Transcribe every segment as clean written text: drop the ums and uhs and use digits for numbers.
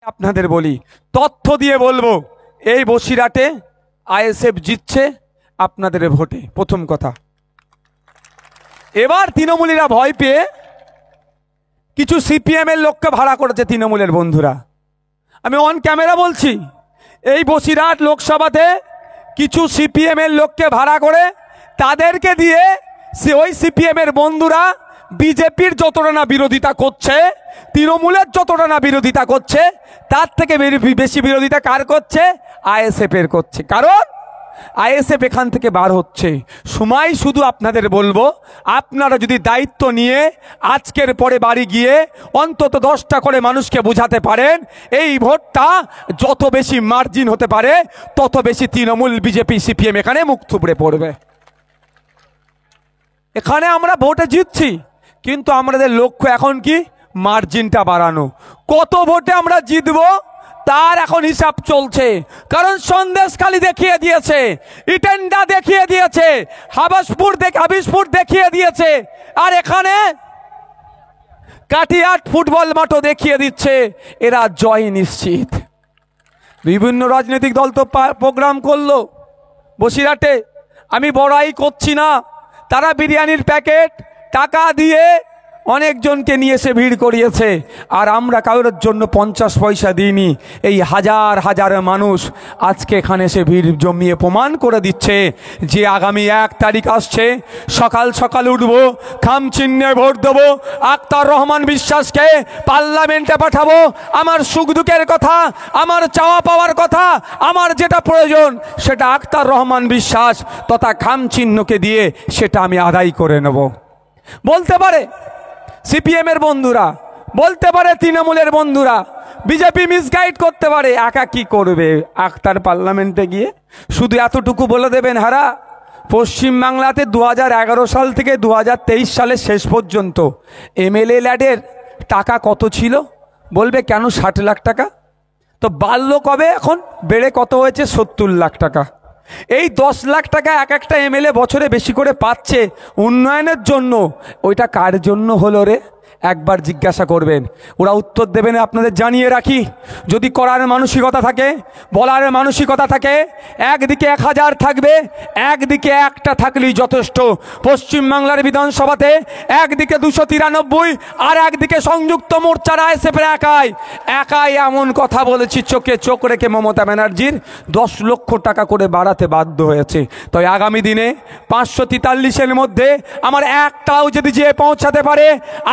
আপনাদের বলি, তথ্য দিয়ে বলবো, এই বসিরহাটে আইএসএফ জিতছে আপনাদের ভোটে, প্রথম কথা। এবার তৃণমূলীরা ভয় পেয়ে কিছু সিপিএম এর লোককে ভাড়া করেছে তৃণমূলের বন্ধুরা। আমি অন ক্যামেরা বলছি, এই বসিরহাট লোকসভাতে কিছু সিপিএম এর লোককে ভাড়া করে তাদেরকে দিয়ে ওই সিপিএম এর বন্ধুরা বিজেপির যতটা না বিরোধিতা করছে, তৃণমূলের যতটা না বিরোধিতা করছে, তার থেকে বেশি বিরোধিতা কার করছে? আইএসএফ এর করছে। কারণ আইএসএফ এখান থেকে বার হচ্ছে। সময় শুধু আপনাদের বলবো, আপনারা যদি দায়িত্ব নিয়ে আজকের পরে বাড়ি গিয়ে অন্তত 10টা করে মানুষকে বোঝাতে পারেন, এই ভোটটা যত বেশি মার্জিন হতে পারে তত বেশি তৃণমূল, বিজেপি, সিপিএম এখানে মুখ থুবড়ে পড়বে। এখানে আমরা ভোটে জিতছি, কিন্তু আমাদের লক্ষ্য এখন কি? মার্জিনটা বাড়ানো। কত ভোটে আমরা জিতবো তার এখন হিসাব চলছে। কারণ সন্দেশখালী দেখিয়ে দিয়েছে, ইটেন্ডা দেখিয়ে দিয়েছে, হাবিসপুর দেখিয়ে দিয়েছে, আর এখানে কাটিয়াট ফুটবল মাঠও দেখিয়ে দিচ্ছে এরা জয় নিশ্চিত। বিভিন্ন রাজনৈতিক দল তো প্রোগ্রাম করলো বসিরহাটে, আমি বড়াই করছি না, তারা বিরিয়ানির প্যাকেট টাকা দিয়ে অনেকজনকে নিয়ে এসে ভিড় করিয়েছে, আর আমরা কারোর জন্য 50 পয়সা দিইনি। এই হাজার হাজার মানুষ আজকে এখানে এসে ভিড় জমিয়ে প্রমাণ করে দিচ্ছে যে আগামী 1 তারিখ আসছে, সকাল সকাল উঠবো, খাম চিহ্নে ভোট দেবো, আখতার রহমান বিশ্বাসকে পার্লামেন্টে পাঠাবো। আমার সুখ দুঃখের কথা, আমার চাওয়া পাওয়ার কথা, আমার যেটা প্রয়োজন সেটা আখতার রহমান বিশ্বাস তথা খাম চিহ্নকে দিয়ে সেটা আমি আদায় করে নেব। বলতে পারে সিপিএম এর বন্ধুরা, বলতে পারে তৃণমূলের বন্ধুরা, বিজেপি মিসগাইড করতে পারে, একা কি করবে আখতার পার্লামেন্টে গিয়ে? শুধু এতটুকু বলে দেবেন, হারা পশ্চিমবাংলাতে 2011 সাল থেকে 2023 সালের শেষ পর্যন্ত এমএলএ ল্যাডের টাকা কত ছিল? বলবে কেন 60 লাখ টাকা? তো বাড়লো কবে? এখন বেড়ে কত হয়েছে? 70 লাখ টাকা। এই 10 লাখ টাকা এক একটা এমএলএ বছরে বেশি করে পাচ্ছে উন্নয়নের জন্য। ওইটা কার জন্য হলো রে? একবার জিজ্ঞাসা করবেন, ওরা উত্তর দেবেন। আপনাদের জানিয়ে রাখি, যদি করার মানসিকতা থাকে, বলার মানসিকতা থাকে, একদিকে 1000 থাকবে, একদিকে একটা থাকলেই যথেষ্ট। পশ্চিমবাংলার বিধানসভাতে একদিকে 293 আর একদিকে সংযুক্ত মোর্চার আইএসএফের একাই এমন কথা বলেছি, চোখে চোখ রেখে মমতা ব্যানার্জির 10 লক্ষ টাকা করে বাড়াতে বাধ্য হয়েছে। তাই আগামী দিনে 543-এর মধ্যে আমার একটাও যদি যে পৌঁছাতে পারে,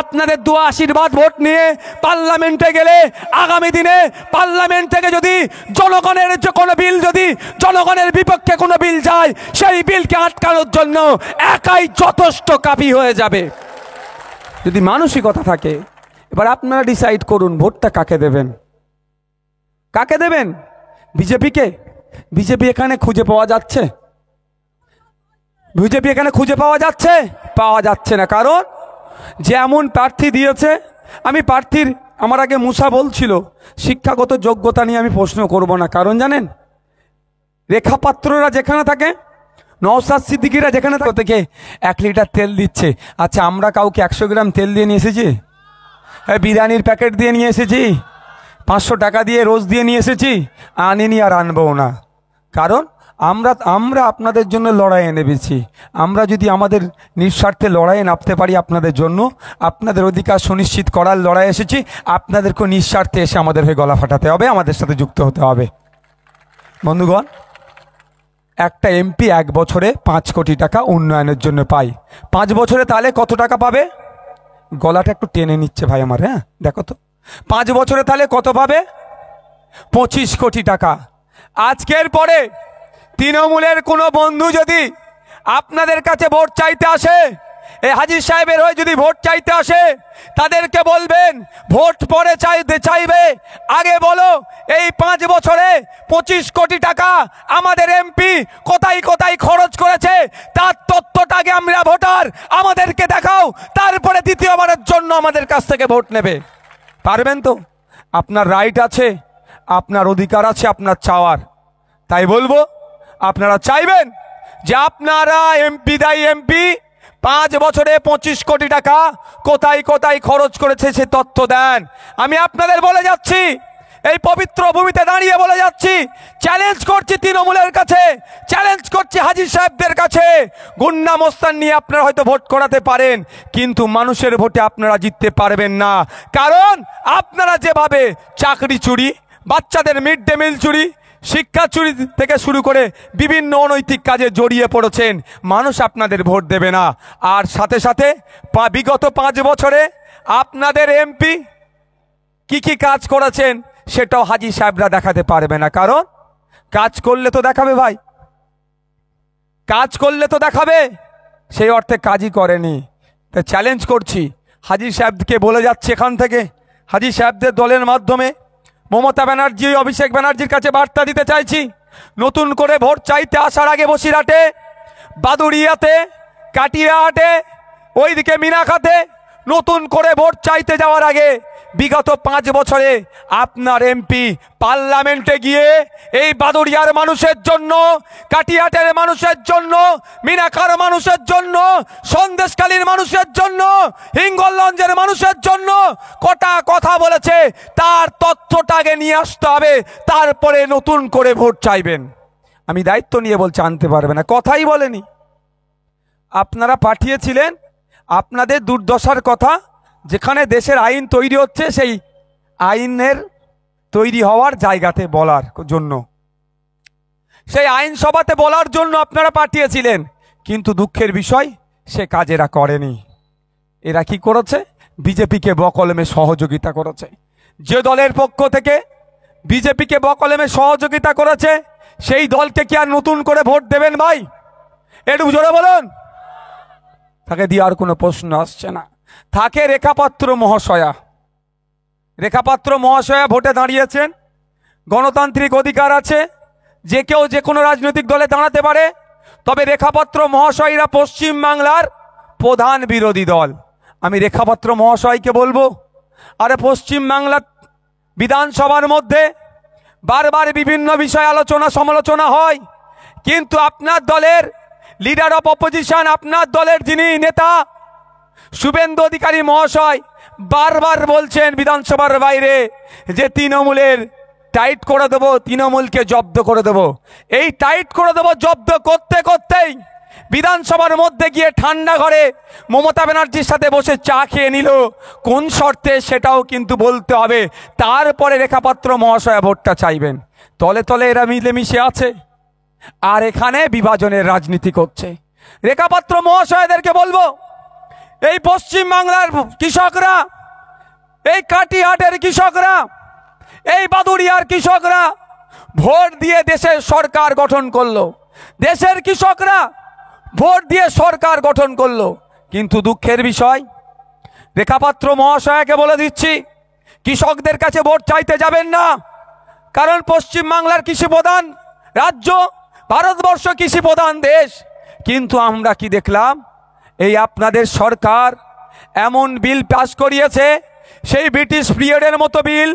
আপনাদের দোয়া আশীর্বাদ ভোট নিয়ে পার্লামেন্টে গেলে আগামী দিনে পার্লামেন্ট থেকে যদি জনগণের কোনো বিল, যদি জনগণের বিপক্ষে কোনো বিল যায়, সেই বিলকে আটকানোর জন্য একাই যথেষ্ট কাফি হয়ে যাবে, যদি মানসিকতা থাকে। এবার আপনারা ডিসাইড করুন ভোটটা কাকে দেবেন। কাকে দেবেন? বিজেপিকে? বিজেপি এখানে খুঁজে পাওয়া যাচ্ছে? বিজেপি এখানে খুঁজে পাওয়া যাচ্ছে? পাওয়া যাচ্ছে না। কারণ যেমন প্রার্থী দিয়েছে, আমি প্রার্থীর, আমার আগে মুসা বলছিল শিক্ষাগত যোগ্যতা নিয়ে আমি প্রশ্ন করব না। কারণ জানেন, রেখাপাত্ররা যেখানে থাকে, নওশাদ সিদ্দিকীরা যেখানে থেকে 1 লিটার তেল দিচ্ছে। আচ্ছা, আমরা কাউকে 100 গ্রাম তেল দিয়ে নিয়ে এসেছি? বিরিয়ানির প্যাকেট দিয়ে নিয়ে এসেছি? 500 টাকা দিয়ে রোজ দিয়ে নিয়ে এসেছি? আনিনি, আর আনবও না। কারণ আমরা আপনাদের জন্য লড়াইয়ে নেমেছি। আমরা যদি আমাদের নিঃস্বার্থে লড়াইয়ে নামতে পারি আপনাদের জন্য, আপনাদের অধিকার সুনিশ্চিত করার লড়াই এসেছি, আপনাদেরকে নিঃস্বার্থে এসে আমাদের হয়ে গলা ফাটাতে হবে, আমাদের সাথে যুক্ত হতে হবে। বন্ধুগণ, একটা এমপি 1 বছরে 5 কোটি টাকা উন্নয়নের জন্য পায়। 5 বছরে তাহলে কত টাকা পাবে? গলাটা একটু টেনে নিচ্ছে ভাই আমার, হ্যাঁ দেখো তো, 5 বছরে তাহলে কত পাবে? 25 কোটি টাকা। আজকের পরে তৃণমূলের কোনো বন্ধু যদি আপনাদের কাছে ভোট চাইতে আসে, এই হাজির সাহেবের হয়ে যদি ভোট চাইতে আসে, তাদেরকে বলবেন ভোট পরে চাইবে, আগে বলো এই 5 বছরে 25 কোটি টাকা আমাদের এমপি কোথায় কোথায় খরচ করেছে, তার তথ্যটাকে আমরা ভোটার আমাদেরকে দেখাও, তারপরে দ্বিতীয়বারের জন্য আমাদের কাছ থেকে ভোট নেবে। পারবেন তো? আপনার রাইট আছে, আপনার অধিকার আছে আপনার চাওয়ার। তাই বলবো, আপনারা চাইবেন যে আপনারা এমপি 5 বছরে 25 কোটি টাকা কোথায় কোথায় খরচ করেছে সে তথ্য দেন। আমি আপনাদের বলে যাচ্ছি, এই পবিত্র ভূমিতে দাঁড়িয়ে বলে যাচ্ছি, চ্যালেঞ্জ করছি তৃণমূলের কাছে, চ্যালেঞ্জ করছি হাজী সাহেবদের কাছে। গুন্ডা মোস্তান নিয়ে আপনারা হয়তো ভোট করাতে পারেন, কিন্তু মানুষের ভোটে আপনারা জিততে পারবেন না। কারণ আপনারা যেভাবে চাকরি চুরি, বাচ্চাদের মিড ডে মিল চুরি, শিক্ষা চুরি থেকে শুরু করে বিভিন্ন অনৈতিক কাজে জড়িয়ে পড়েছেন, মানুষ আপনাদের ভোট দেবে না। আর সাথে সাথে বিগত 5 বছরে আপনাদের এমপি কি কি কাজ করেছেন সেটাও হাজী সাহেবরা দেখাতে পারবে না। কারণ কাজ করলে তো দেখাবে ভাই, কাজ করলে তো দেখাবে, সেই অর্থে কাজই করেনি। তাই চ্যালেঞ্জ করছি হাজী সাহেবকে, বলে যাচ্ছে এখান থেকে, হাজী সাহেবদের দলের মাধ্যমে মমতা ব্যানার্জি, অভিষেক ব্যানার্জির কাছে বার্তা দিতে চাইছি, নতুন করে ভোট চাইতে আসার আগে বসিরহাটে, বাদুড়িয়াতে, কাটিয়াহাটে, ওইদিকে মিনাখাতে নতুন করে ভোট চাইতে যাওয়ার আগে বিগত 5 বছরে আপনার এমপি পার্লামেন্টে গিয়ে এই বাদুড়িয়ার মানুষের জন্য, কাটিয়াটের মানুষের জন্য, মিনাখার মানুষের জন্য, সন্দেশখালীর মানুষের জন্য, হিঙ্গলগঞ্জের মানুষের জন্য কটা কথা বলেছে, তার তথ্যটাকে নিয়ে আসতে হবে, তারপরে নতুন করে ভোট চাইবেন। আমি দায়িত্ব নিয়ে বলছি, আনতে পারবে না, কথাই বলেনি। আপনারা পাঠিয়েছিলেন আপনাদের দুর্দশার কথা, যেখানে দেশের আইন তৈরি হচ্ছে সেই আইনের তৈরি হওয়ার জায়গাতে বলার জন্য, সেই আইনসভাতে বলার জন্য আপনারা পাঠিয়েছিলেন, কিন্তু দুঃখের বিষয় সে কাজ এরা করেনি। এরা কি করেছে? বিজেপিকে বকলমে সহযোগিতা করেছে। যে দলের পক্ষ থেকে বিজেপিকে বকলমে সহযোগিতা করেছে সেই দলকে কি আর নতুন করে ভোট দেবেন ভাই? একটু জোরে বলুন। তাকে দিয়ে আর কোনো প্রশ্ন আসছে না। থাকে রেখাপাত্র মহাশয়া, রেখাপাত্র মহাশয়া ভোটে দাঁড়িয়েছেন, গণতান্ত্রিক অধিকার আছে, যে কেউ যে কোনো রাজনৈতিক দলে দাঁড়াতে পারে। তবে রেখাপাত্র মহাশয়রা পশ্চিম বাংলার প্রধান বিরোধী দল। আমি রেখাপাত্র মহাশয়কে বলবো, আরে পশ্চিম বাংলার বিধানসভার মধ্যে বারবার বিভিন্ন বিষয় আলোচনা সমালোচনা হয়, কিন্তু আপনার দলের লিডার অফ অপোজিশন, আপনার দলের যিনি নেতা শুভেন্দু অধিকারী মহাশয় বারবার বলছেন বিধানসভার বাইরে যে তৃণমূলের টাইট করে দেবো, তৃণমূলকে জব্দ করে দেবো। এই টাইট করে দেবো জব্দ করতে করতেই বিধানসভার মধ্যে গিয়ে ঠান্ডা ঘরে মমতা ব্যানার্জির সাথে বসে চা খেয়ে নিল। কোন শর্তে সেটাও কিন্তু বলতে হবে, তারপরে রেখাপাত্র মহাশয়া ভোটটা চাইবেন। তলে তলে এরা মিলেমিশে আছে আর এখানে বিভাজনের রাজনীতি করছে। রেখাপাত্র মহাশয়দেরকে বলবো, এই পশ্চিম বাংলার কৃষকরা, এই কাটিহাটের কৃষকরা, এই বাদুড়িয়ার কৃষকরা ভোট দিয়ে দেশের সরকার গঠন করলো, দেশের কৃষকরা ভোট দিয়ে সরকার গঠন করলো। কিন্তু দুঃখের বিষয়, রেখাপাত্র মহাশয়কে বলে দিচ্ছি, কৃষকদের কাছে ভোট চাইতে যাবেন না। কারণ পশ্চিম বাংলার কৃষি প্রধান রাজ্য, ভারতবর্ষ কৃষি প্রধান দেশ। কিন্তু আমরা কি দেখলাম? এই আপনাদের সরকার এমন বিল পাস করিয়েছে, সেই ব্রিটিশ পিরিয়ডের মতো বিল,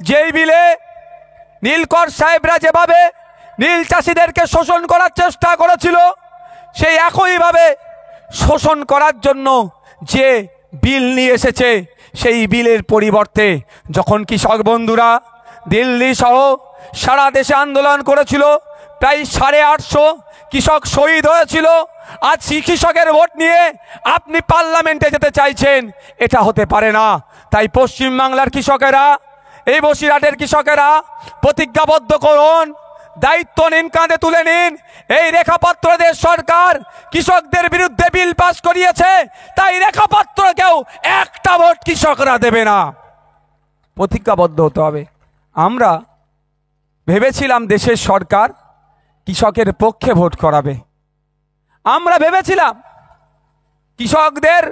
যেই বিলে নীলকর সাহেবরা যেভাবে নীল চাষিদেরকে শোষণ করার চেষ্টা করেছিল, সেই একইভাবে শোষণ করার জন্য যে বিল নিয়ে এসেছে, সেই বিলের পরিবর্তে যখন কৃষক বন্ধুরা দিল্লি সহ সারা দেশে আন্দোলন করেছিল, প্রায় 850 কৃষক শহীদ হয়েছিল। আজ কৃষকের ভোট নিয়ে আপনি পার্লামেন্টে যেতে চাইছেন, এটা হতে পারে না। তাই পশ্চিম বাংলার কৃষকেরা, এই বসিরহাটের কৃষকেরা প্রতিজ্ঞাবদ্ধ করুন, দায়িত্ব নিন, কাঁধে তুলে নিন। এই রেখাপাত্রদের সরকার কৃষকদের বিরুদ্ধে বিল পাস করিয়েছে, তাই রেখাপাত্রকেও একটা ভোট কৃষকরা দেবে না। প্রতিজ্ঞাবদ্ধ হতে হবে। আমরা ভেবেছিলাম দেশের সরকার কৃষকের পক্ষে ভোট করাবে, আমরা ভেবেছিলাম কৃষকদের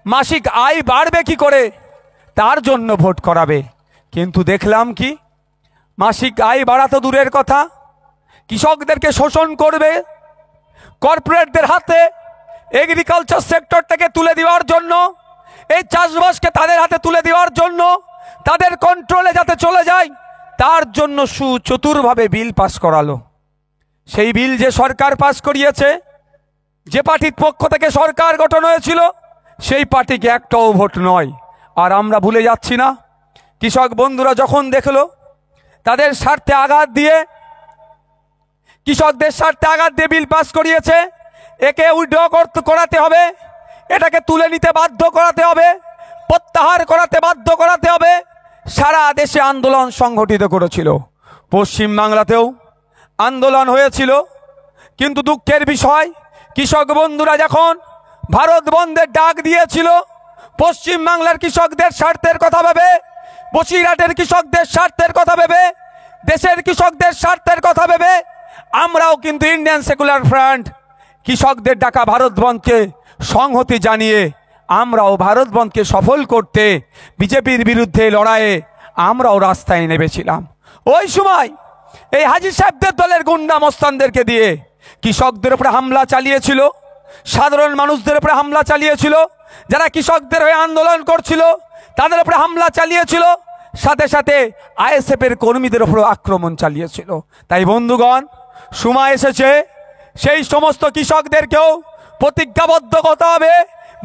মাসিক আয় বাড়বে কি করে তার জন্য ভোট করাবে। কিন্তু দেখলাম কি, মাসিক আয় বাড়া তো দূরের কথা, কৃষকদেরকে শোষণ করবে, কর্পোরেটদের হাতে এগ্রিকালচার সেক্টরটাকে তুলে দেওয়ার জন্য, এই চাষবাসকে তাদের হাতে তুলে দেওয়ার জন্য, তাদের কন্ট্রোলে যাতে চলে যায়, তার জন্য সুচতুরভাবে বিল পাস করালো। সেই বিল যে সরকার পাস করিয়েছে, যে পার্টির পক্ষ থেকে সরকার গঠন হয়েছিল, সেই পার্টিকে একটাও ভোট নয়। আর আমরা ভুলে যাচ্ছি না, কৃষক বন্ধুরা যখন দেখলো তাদের স্বার্থে আঘাত দিয়ে, কৃষকদের স্বার্থে আঘাত দিয়ে বিল পাস করিয়েছে। একে উইথড্র করাতে হবে, এটাকে তুলে নিতে বাধ্য করাতে হবে, প্রত্যাহার করাতে বাধ্য করাতে হবে। সারা দেশে আন্দোলন সংগঠিত করেছিল, পশ্চিম বাংলাতেও আন্দোলন হয়েছিল। কিন্তু দুঃখের বিষয়, কৃষক বন্ধুরা যখন ভারত বন্ধের ডাক দিয়েছিল, পশ্চিম বাংলার কৃষকদের স্বার্থের কথা ভেবে, বসিরহাটের কৃষকদের স্বার্থের কথা ভেবে, দেশের কৃষকদের স্বার্থের কথা ভেবে আমরাও কিন্তু ইন্ডিয়ান সেকুলার ফ্রন্ট কৃষকদের ডাকা ভারত বন্ধকে সংহতি জানিয়ে আমরাও ভারত বন্ধকে সফল করতে বিজেপির বিরুদ্ধে লড়াইয়ে আমরাও রাস্তায় নেমেছিলাম। ওই সময় এই হাজী সাহেবদের দলের গুন্ডা মস্তানদেরকে দিয়ে কৃষকদের উপরে হামলা চালিয়েছিল, সাধারণ মানুষদের উপরে হামলা চালিয়েছিল, যারা কৃষকদের হয়ে আন্দোলন করছিল তাদের উপরে হামলা চালিয়েছিল, সাথে সাথে আইএসএফ এর কর্মীদের উপর আক্রমণ চালিয়েছিল। তাই বন্ধুগণ, সময় এসেছে সেই সমস্ত কৃষকদেরকেও প্রতিজ্ঞাবদ্ধ হতে হবে।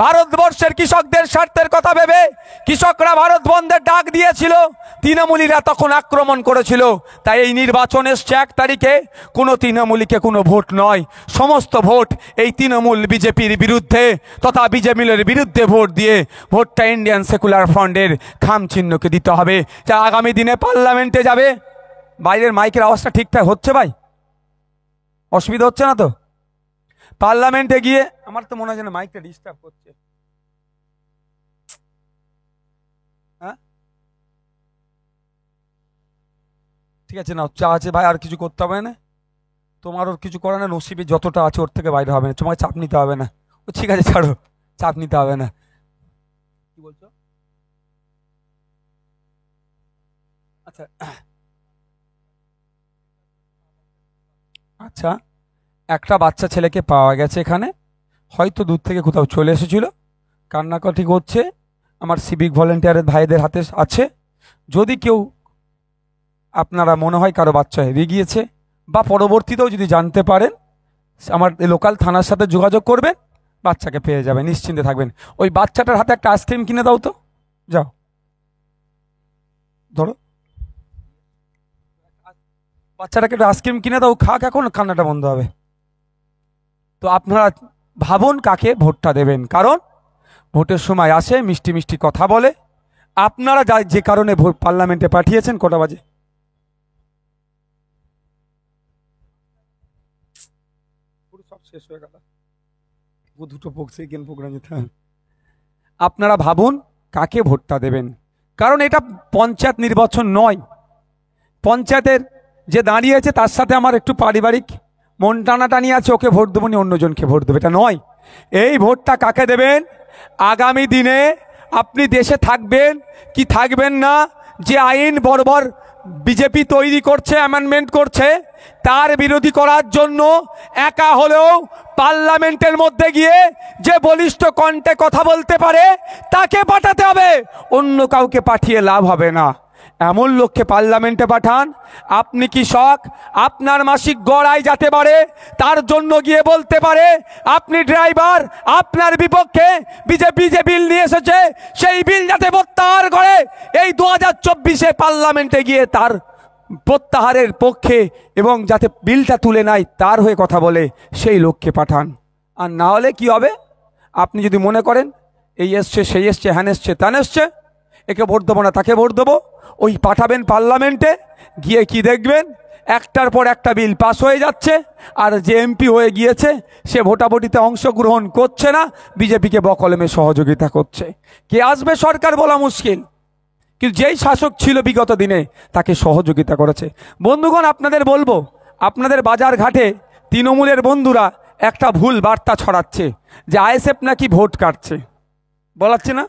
ভারতবর্ষের কৃষকদের স্বার্থের কথা ভেবে কৃষকরা ভারত বন্ধের ডাক দিয়েছিল, তৃণমূলীরা তখন আক্রমণ করেছিল। তাই এই নির্বাচন এসছে 1 তারিখে, কোনো তৃণমূলীকে কোনো ভোট নয়, সমস্ত ভোট এই তৃণমূল বিজেপির বিরুদ্ধে তথা বিজেপির বিরুদ্ধে ভোট দিয়ে ভোটটা ইন্ডিয়ান সেকুলার ফ্রন্টের খাম চিহ্নকে দিতে হবে, যা আগামী দিনে পার্লামেন্টে যাবে। বাইরের মাইকের আওয়াজটা ঠিকঠাক হচ্ছে ভাই? অসুবিধা হচ্ছে না তো? পার্লামেন্টে গিয়ে আমার তো মনে হয় যেন মাইকটা ডিস্টার্ব করছে। হ্যাঁ, ঠিক আছে, না চা আছে ভাই, আর কিছু করতে হবে না তোমার, ওর কিছু করে না, নসিবে যতটা আছে ওর থেকে বাইরে হবে না, তোমাকে চাপ নিতে হবে না। ও ঠিক আছে, ছাড়ো, চাপ নিতে হবে না। কি বলছো? আচ্ছা আচ্ছা, একটা বাচ্চা ছেলেকে পাওয়া গেছে এখানে, হয়তো দূর থেকে কোথাও চলে এসেছিল, কান্নাকাটি করছে, আমার সিভিক ভলেন্টিয়ারের ভাইদের হাতে আছে। যদি কেউ আপনারা মনে হয় কারো বাচ্চা হেরিয়ে গিয়েছে বা পরবর্তীতেও যদি জানতে পারেন, আমার লোকাল থানার সাথে যোগাযোগ করবেন, বাচ্চাকে পেয়ে যাবে, নিশ্চিন্তে থাকবেন। ওই বাচ্চাটার হাতে একটা আইসক্রিম কিনে দাও তো, যাও ধরো, বাচ্চাটাকে একটা আইসক্রিম কিনে দাও, খাক, এখন কান্নাটা বন্ধ হবে। তো আপনারা ভাবুন কাকে ভোটটা দেবেন, কারণ ভোটের সময় আসে, মিষ্টি মিষ্টি কথা বলে। আপনারা যে কারণে ভোট পার্লামেন্টে পাঠিয়েছেন, কটা বাজে? সব শেষ হয়ে গেল, দুটো প্রোগ্রাম। আপনারা ভাবুন কাকে ভোটটা দেবেন, কারণ এটা পঞ্চায়েত নির্বাচন নয়। পঞ্চায়েতের যে দাঁড়িয়েছে তার সাথে আমার একটু পারিবারিক মন টানাটানি আছে, ওকে ভোট দেবো নি অন্যজনকে ভোট দেবো, এটা নয়। এই ভোটটা কাকে দেবেন? আগামী দিনে আপনি দেশে থাকবেন কি থাকবেন না, যে আইন বর্বর বিজেপি তৈরি করছে, অ্যামেন্ডমেন্ট করছে, তার বিরোধী করার জন্য একা হলেও পার্লামেন্টের মধ্যে গিয়ে যে বলিষ্ঠ কণ্ঠে কথা বলতে পারে তাকে পাঠাতে হবে, অন্য কাউকে পাঠিয়ে লাভ হবে না। এমন লোককে পার্লামেন্টে পাঠান। আপনি কৃষক, আপনার মাসিক গড় আয় যাতে পারে তার জন্য গিয়ে বলতে পারে, আপনি ড্রাইভার, আপনার বিপক্ষে বিজেপি যে বিল নিয়ে এসেছে সেই বিল যাতে প্রত্যাহার করে, এই 2024-এ পার্লামেন্টে গিয়ে তার প্রত্যাহারের পক্ষে এবং যাতে বিলটা তুলে নেয় তার হয়ে কথা বলে সেই লোককে পাঠান। আর না হলে কি হবে? আপনি যদি মনে করেন এই এসছে, সেই এসছে, হ্যান এসছে, ত্যান এসছে, একে ভোট দেবো না তাকে ভোট দেবো, ওই পাঠাবেন পার্লামেন্টে, গিয়ে কি দেখবেন একটার পর একটা বিল পাস হয়ে যাচ্ছে, আর যে এমপি হয়ে গিয়েছে সে ভোটাভুটিতে অংশগ্রহণ করছে না, বিজেপিকে বকলমে সহযোগিতা করছে। কে আসবে সরকার বলা মুশকিল, কিন্তু যেই শাসক ছিল বিগত দিনে তাকে সহযোগিতা করেছে। বন্ধুগণ, আপনাদের বলবো, আপনাদের বাজার ঘাটে তৃণমূলের বন্ধুরা একটা ভুল বার্তা ছড়াচ্ছে যে আইএসএফ নাকি ভোট কাটছে, বলাচ্ছে না।